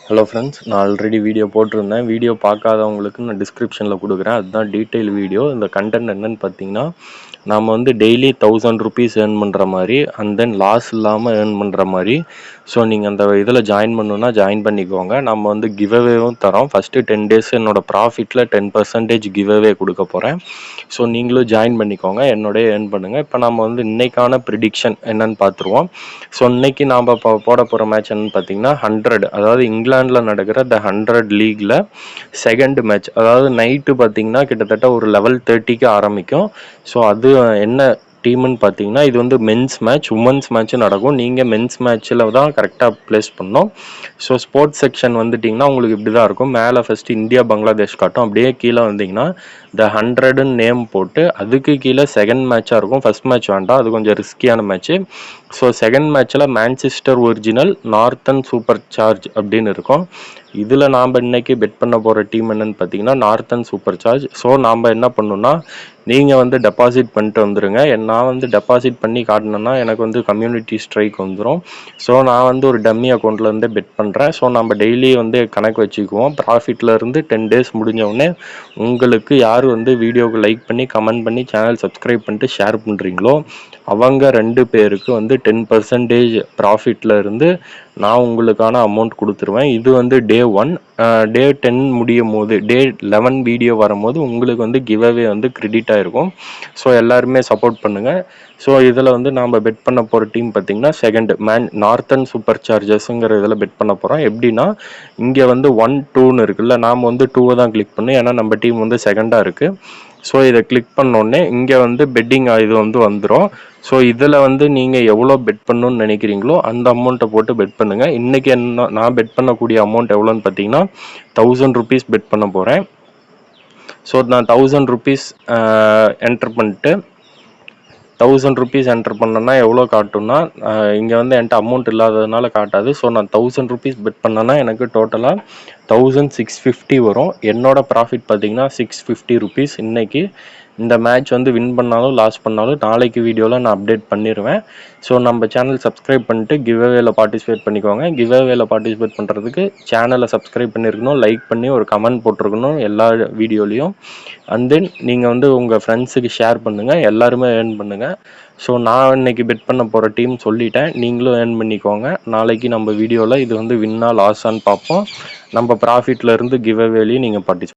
Hello friends, நான் already video போட்டிருந்தேன். Video பார்க்காதவங்களுக்கு நான் டிஸ்கிரிப்ஷனில் கொடுக்குறேன். அதுதான் டீட்டெயில் வீடியோ. இந்த கண்டென்ட் என்னன்னு பார்த்தீங்கன்னா, நாம் வந்து டெய்லி 1000 ருபீஸ் ஏர்ன் பண்ணுற மாதிரி அண்ட் தென் லாஸ் இல்லாமல் ஏர்ன் பண்ணுற மாதிரி. ஸோ நீங்கள் அந்த இதில் ஜாயின் பண்ணணுன்னா ஜாயின் பண்ணிக்கோங்க. நம்ம வந்து கிவ்அவேவும் தரோம். ஃபஸ்ட்டு 10 டேஸ் என்னோடய ப்ராஃபிட்டில் 10% கிவ்அவே கொடுக்க போகிறேன். ஸோ நீங்களும் ஜாயின் பண்ணிக்கோங்க, என்னோடய ஏர்ன் பண்ணுங்கள். இப்போ நம்ம வந்து இன்றைக்கான ப்ரிடிக்ஷன் என்னன்னு பார்த்துருவோம். ஸோ இன்றைக்கி நாம் போட போகிற மேட்ச் என்னன்னு பார்த்தீங்கன்னா 100, அதாவது இங்கிலாண்டில் நடக்கிற த 100 லீக்ல செகண்ட் மேட்ச். அதாவது நைட்டு பார்த்தீங்கன்னா கிட்டத்தட்ட ஒரு 11:30க்கு ஆரம்பிக்கும். ஸோ அது என்ன டீம்னு பார்த்தீங்கன்னா, இது வந்து மென்ஸ் மேட்ச், உமன்ஸ் மேட்ச்சும் நடக்கும். நீங்கள் மென்ஸ் மேட்ச்சில் தான் கரெக்டாக ப்ளேஸ் பண்ணணும். ஸோ ஸ்போர்ட்ஸ் செக்ஷன் வந்துட்டிங்கன்னா உங்களுக்கு இப்படி தான் இருக்கும். மேலே ஃபஸ்ட்டு இந்தியா பங்களாதேஷ் காட்டும். அப்படியே கீழே வந்தீங்கன்னா த 100ன்னு நேம் போட்டு அதுக்கு கீழே செகண்ட் மேட்சாக இருக்கும். ஃபஸ்ட் மேட்ச் வேண்டாம், அது கொஞ்சம் ரிஸ்கியான மேட்ச்சு. ஸோ செகண்ட் மேட்ச்சில் Manchester original northern super charge அப்படின்னு இருக்கும். இதில் நாம் இன்றைக்கி பெட் பண்ண போகிற டீம் என்னென்னு பார்த்தீங்கன்னா நார்த்தன் சூப்பர் சார்ஜ். ஸோ நாம் என்ன பண்ணணும்னா, நீங்கள் வந்து டெபாசிட் பண்ணிட்டு வந்துடுங்க. நான் வந்து டெபாசிட் பண்ணி காட்டினேன்னா எனக்கு வந்து கம்யூனிட்டி ஸ்ட்ரைக் வந்துடும். ஸோ நான் வந்து ஒரு டம்மி அக்கௌண்ட்லேருந்தே பெட் பண்ணுறேன். ஸோ நம்ம டெய்லி வந்து கணக்கு வச்சுக்குவோம். ப்ராஃபிட்லேருந்து 10 டேஸ் முடிஞ்சவுடனே உங்களுக்கு யார் வந்து வீடியோவுக்கு லைக் பண்ணி கமெண்ட் பண்ணி சேனல் சப்ஸ்கிரைப் பண்ணிட்டு ஷேர் பண்ணுறீங்களோ அவங்க 2 பேருக்கு வந்து 10% ப்ராஃபிட்லேருந்து நான் உங்களுக்கான அமௌண்ட் கொடுத்துருவேன். இது வந்து டே 1. டே 10 முடியும் போது, டே 11 வீடியோ வரும்போது உங்களுக்கு வந்து கிவ்அவே வந்து கிரெடிட் ஆகிருக்கும். ஸோ எல்லாருமே சப்போர்ட் பண்ணுங்கள். ஸோ இதில் வந்து நாம் பெட் பண்ண போகிற டீம் பார்த்திங்கன்னா செகண்ட் நார்த்தன் சூப்பர் சார்ஜர்ஸுங்கிற இதில் பெட் பண்ண போகிறோம். எப்படின்னா இங்கே வந்து 1, 2ன்னு இருக்குல்ல, நாம் வந்து 2வை தான் கிளிக் பண்ணோம். ஏன்னா நம்ம டீம் வந்து செகண்டாக இருக்குது. ஸோ இதை கிளிக் பண்ணோடனே இங்கே வந்து பெட்டிங் இது வந்து வந்துடும். ஸோ இதில் வந்து நீங்கள் எவ்வளோ பெட் பண்ணணும்னு நினைக்கிறீங்களோ அந்த அமௌண்ட்டை போட்டு பெட் பண்ணுங்கள். இன்றைக்கி நான் பெட் பண்ணக்கூடிய அமௌண்ட் எவ்வளோன்னு பார்த்தீங்கன்னா 1000 ருபீஸ் பெட் பண்ண போகிறேன். ஸோ நான் 1000 ருபீஸ் என்டர் பண்ணிட்டு 1000 ருபீஸ் என்டர் பண்ணேன்னா எவ்வளோ காட்டும்னா, இங்கே வந்து என்கிட்ட அமௌண்ட் இல்லாததுனால காட்டாது. ஸோ நான் 1000 ருபீஸ் பெட் பண்ணேன்னா எனக்கு டோட்டலாக 1650 வரும். என்னோட ப்ராஃபிட் பார்த்தீங்கன்னா 650 ருபீஸ். இன்றைக்கி இந்த மேட்ச் வந்து வின் பண்ணாலும் லாஸ் பண்ணாலும் நாளைக்கு வீடியோவில் நான் அப்டேட் பண்ணிடுவேன். ஸோ நம்ம சேனல் சப்ஸ்கிரைப் பண்ணிட்டு கிவ்அவேல பார்ட்டிசிபேட் பண்ணிக்கோங்க. கிவ்அவேல பார்ட்டிசிபேட் பண்ணுறதுக்கு சேனலை சப்ஸ்கிரைப் பண்ணியிருக்கணும், லைக் பண்ணி ஒரு கமெண்ட் போட்டிருக்கணும் எல்லா வீடியோலையும். அண்ட் தென் நீங்கள் வந்து உங்கள் ஃப்ரெண்ட்ஸுக்கு ஷேர் பண்ணுங்கள், எல்லாருமே ஏர்ன் பண்ணுங்கள். ஸோ நான் இன்றைக்கி பெட் பண்ண போகிற டீம் சொல்லிட்டேன், நீங்களும் ஏர்ன் பண்ணிக்கோங்க. நாளைக்கு நம்ம வீடியோவில் இது வந்து வின்னா லாஸான்னு பார்ப்போம். நம்ம ப்ராஃபிட்லேருந்து கிவ்அவேலையும் நீங்கள் பார்ட்டிசிபேட்